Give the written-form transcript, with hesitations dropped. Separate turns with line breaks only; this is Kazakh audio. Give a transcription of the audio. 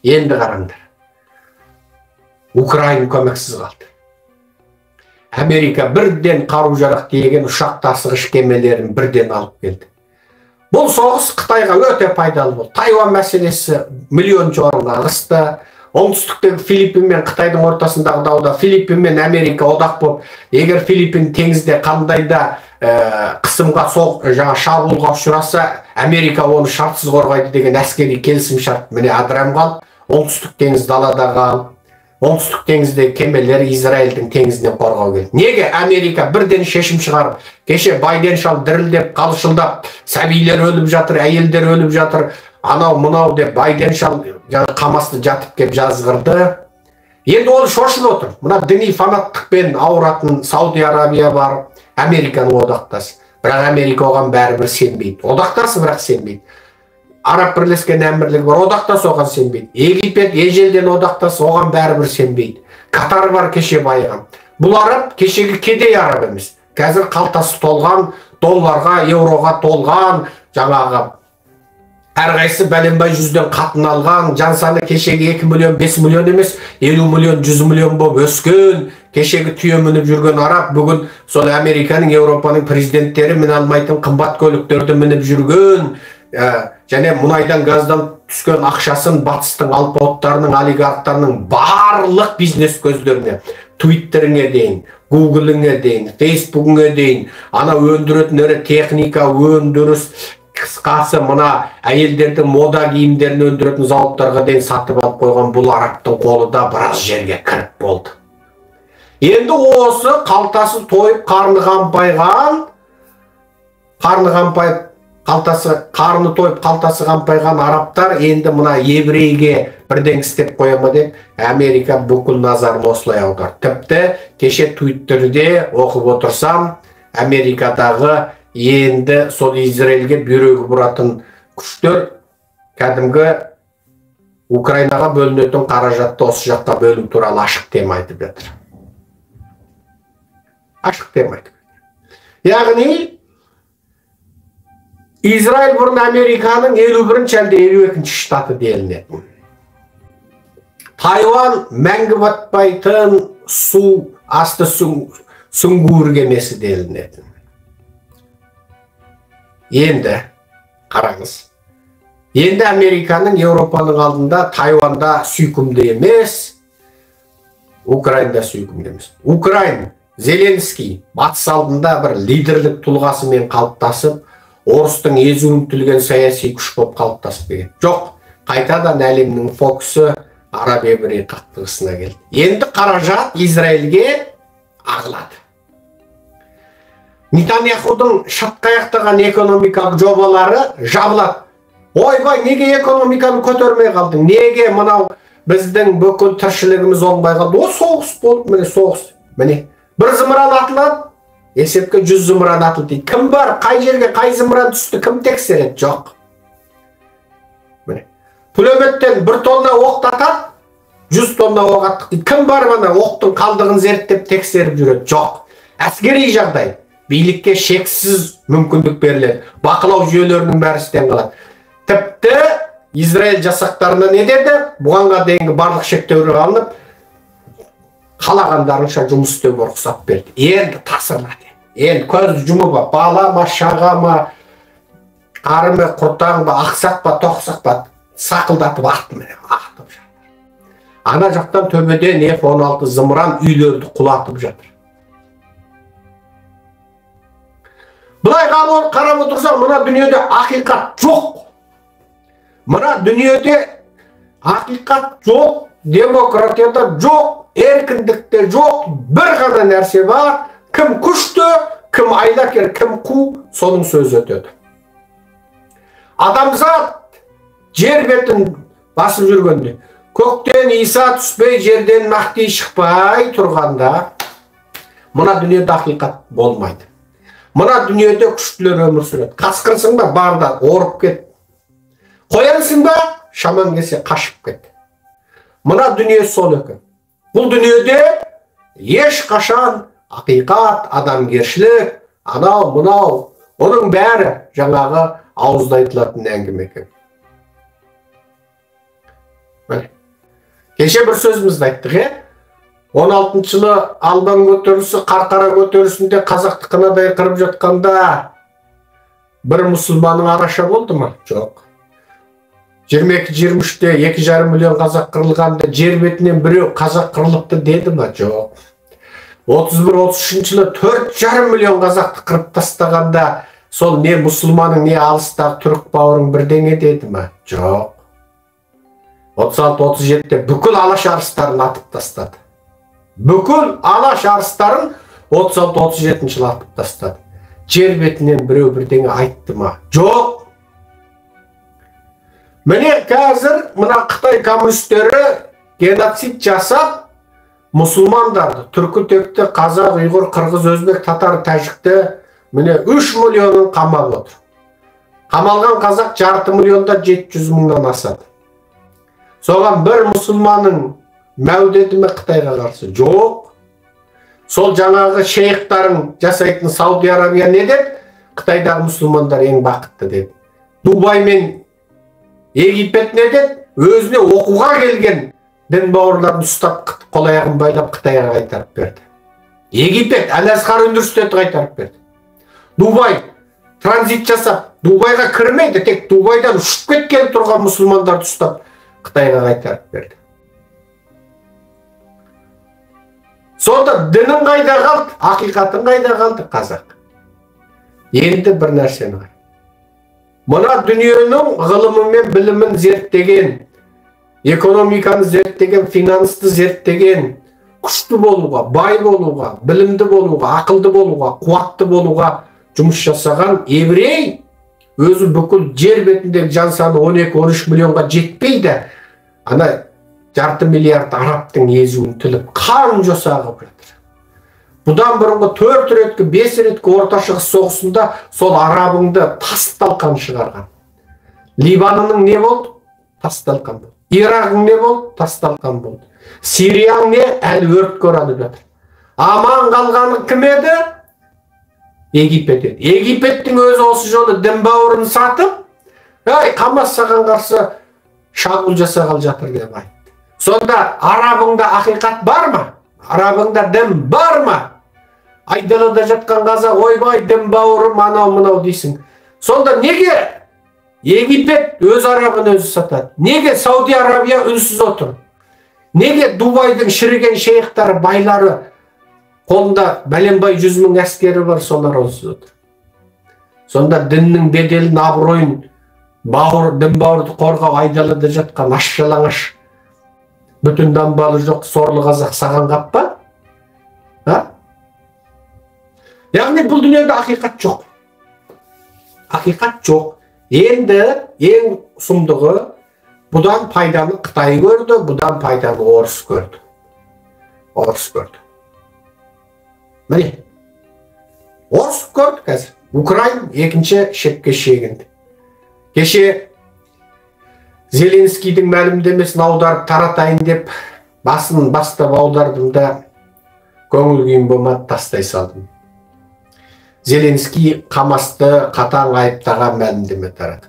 Енді қараңдар. Украина көмексіз қалды. Америка бірден қару-жарақ тиеген ұшақ тасығыш кемелерін бірден алып келді. Бұл соғыс Қытайға өте пайдалы болды. Тайвань мәселесі миллион орынға ығысты. Оңтүстіктегі Филиппин мен Қытайдың ортасындағы дауда Филиппин мен Америка одақ болып, егер Филиппин теңізде қандай да қысымға шабуылға ұшыраса, Америка оны шартсыз қорғайды деген әскери келісім шарт міне адырам қалды. Оңтүстік теңіз далада қалды. Оңтүстік теңізде кемелер Израильдің теңізінен қорғау керек. Неге Америка бірден шешім шығарып, кеше Байден шал дірілдеп, қалшылдап, сәбилер өліп жатыр, әйелдер өліп жатыр, анау мынау деп Байден шал қамасты жатып кеп жазғырды. Енді ол шошып отыр. Мына діни фанаттықпен ауыратын Сауди Арабия бар, Американың одақтасы. Бірақ Америка оған бәрібір сенбейді. Одақтасы бірақ сенбейді. Араб бірлескен әмірлігі бар, одақтас оған сенбейді. Египет ежелден одақтас, оған бәрібір сенбейді. Катар бар, кеше байыған. Бұл араб кешегі кедей араб емес. Қазір қалтасы толған, долларға, еуроға толған, жаңағы әрқайсысы бәленбай жүзден қатын алған, жан саны кешегі 2 миллион, 5 миллион емес, 50 миллион, 100 миллион болып өскен, кешегі түйе мініп жүрген араб бүгін сол Американың, Еуропаның президенттері міне алмайтын қымбат көліктерді мініп жүрген, және мұнайдан газдан түскен ақшасын батыстың алпауыттарының, олигархтарының барлық бизнес көздеріне, Твиттеріңе дейін, Гугліңе дейін, Фейсбугіңе дейін, ана өндіретіндері техника, өндіріс, қысқасы мына әйелдердің мода киімдерін өндіретін зауыттарға дейін сатып алып қойған бұл арабтың қолы да біраз жерге кіріп болды. Енді осы қалтасы тойып, қарны тойып, қалтасы қампайған арабтар енді мына еврейге бірден істеп қояма деп, Америка бүкіл назарын осылай аударды. Тіпті кеше Твиттерде оқып отырсам, Америкадағы енді сол Израильге бүйрегі бұратын күштер кәдімгі Украинаға бөлінетін қаражатты осы жаққа бөлу туралы ашық тема айтып жатыр. Ашық тема айтып жатыр. Яғни Израиль бұрын Американың 51-ші әлде 52-ші штаты делінетін. Тайвань мәңгі батпайтын су асты сүңгуір кемесі делінетін. Енді қараңыз. Енді Американың Еуропаның алдында Тайванда сүйкімді емес, Украинада сүйкімді емес. Украин Зеленский батыс алдында бір лидерлік тұлғасымен қалыптасып, орыстың езуін тілген саяси күш болып қалыптасып келген. Жоқ, қайтадан әлемнің фокусы араб-еврей қақтығысына келді. Енді қаражат Израильге ағылады. Нетаньяхудың шатқаяқтаған экономикалық жобалары жабылады. Ойбай, неге экономиканы көтермей қалдың? Неге мынау біздің бүкіл тіршілігіміз оңбай қалды? О, соғыс болды, міне соғыс. Міне, бір зымыран атылады, есепке 100 зымыран атылды дейді. Кім бар? Қай жерге қай зымыран түсті? Кім тексереді? Жоқ. Міне, пулеметтен 1 тонна оқ атады, 100 тонна оқ аттық дейді. Кім бар мына оқтың қалдығын зерттеп тексеріп жүреді? Жоқ. Әскери жағдай. Билікке шексіз мүмкіндік беріледі. Бақылау жүйелерінің бәрі істен қалады. Тіпті Израиль жасақтарына не деді? Бұғанға дейінгі барлық шектеулер алынып, қалағандарынша жұмыс істеуге рұқсат берді. Енді тасырлады. Енді көз жұмып ба, бала ма, шаға ма, қары ма, құртаң ба, ақсақ па, тоқсақ па, сақылдатып атты міне, атып жатыр. Ана жақтан төбеден F-16 зымыран үйлерді құлатып жатыр. Бұлай қарап отырсам, мына дүниеде ақиқат жоқ. Мына дүниеде ақиқат жоқ, демократияда жоқ, еркіндікте жоқ, бір ғана нәрсе бар. Кім күшті, кім айлакер, кім қу, соның сөзі өтеді. Адамзат жер бетін басып жүргенде, көктен Иса түспей, жерден Махди шықпай тұрғанда, мына дүниеде ақиқат болмайды. Мына дүниеде күштілер өмір сүреді. Қасқырсың ба, барда орып кет. Қоянсың ба, шаман келсе қашып кет. Мына дүние сол екен. Бұл дүниеде ешқашан ақиқат, адамгершілік, анау, мынау, оның бәрі жаңағы ауызда айтылатын әңгіме екен. Кеше бір сөзімізді айттық, 16 жылы Албан көтерілісі, Қарқара көтерілісінде қазақты қынадай қырып жатқанда бір мұсылманның араша болды ма? Жоқ. 22-23-те 2,5 миллион қазақ қырылғанда жер бетінен біреу қазақ қырылыпты деді ма? Жоқ. 31-33 жылы 4,5 миллион қазақты қырып тастағанда сол не мұсылманың, не алыстағы түрік бауырың бірдеңе деді ма? Жоқ. 36-37-те бүкіл алаш арыстарын атып тастады. Бүкіл алаш арыстарын 36-37 жылы атып тастады. Жер бетінен біреу бірдеңе айтты ма? Жоқ. Міне қазір мына Қытай коммунистері геноцид жасап, мұсылмандарды, түркі текті, қазақ, ұйғыр, қырғыз, өзбек, татар, тәжікті міне 3 миллионын қамап отыр. Қамалған қазақ 500 миллионда 700 мыңнан асады. Соған бір мұсылманның мәудеті ме Қытайға қарсы? Жоқ. Сол жаңағы шейхтарын жасайтын Сауди Арабия не деді? Қытайдағы мұсылмандар ең бақытты деді. Дубай мен Египет не деді? Өзіне оқуға келген дін бауырларын ұстап, қол аяғын байлап Қытайға қайтарып берді. Египет Әл-Азхар университеті қайтарып берді. Дубай транзит жасап, Дубайға кірмейді, тек Дубайдан ұшып кеткен тұрған мұсылмандарды ұстап Қытайға қайтарып берді. Сонда дінін қайда қалды, ақиқатын қайда қалды қазақ? Енді бір нәрсені қай. Мына дүниенің ғылымы мен білімін зерттеген, экономиканы зерттеген, финансты зерттеген, күшті болуға, бай болуға, білімді болуға, ақылды болуға, қуатты болуға жұмыс жасаған еврей өзі бүкіл жер бетіндегі жан саны 12-13 миллионға жетпейді. Ана 5 миллиард арабтың езуін тіліп, қан жоса қылып жатыр. Бұдан бұрынғы 4 реткі, 5 реткі Орта Шығыс соғысында сол арабыңды тас-талқан шығарған. Ливанының не болды? Тас-талқан болды. Ирағың не болды? Тас-талқан болды. Сирияң не? Әлі өртке оранып жатыр. Аман қалғаны кім еді? Египет еді. Египеттің өзі осы жолы дін бауырын сатып, Қамас саған қарсы шабуыл жасағалы жатыр деп айтты. Сонда арабыңда ақиқат бар ма? Арабыңда дін бар ма? Айдалада жатқан қазақ, ойбай, дін бауырым, анау-мынау дейсің. Сонда неге Египет өз арабын өзі сатады? Неге Сауди Арабия үнсіз отыр? Неге Дубайдың шіріген шейхтары, байлары, қолында бәленбай 100 мың әскері бар, солар үнсіз отыр? Сонда діннің беделін, абыройын, дін бауырды қорғау айдалада жатқан аш-жалаңаш бүтін дамбалы жоқ сорлы қазақ саған қаппа? Яғни бұл дүниеде ақиқат жоқ. Ақиқат жоқ. Енді ең сұмдығы, бұдан пайданы Қытай көрді, бұдан пайданы орыс көрді. Орыс көрді. Міне, орыс көрді қазір. Украин екінші шепке шегінді. Кеше Зеленскийдің мәлімдемесін аударып таратайын деп басын бастап аудардым да көңіл күйім болмады, тастай салдым. Зеленский Қамасты қатаң айыптаған мәлімдеме таратты.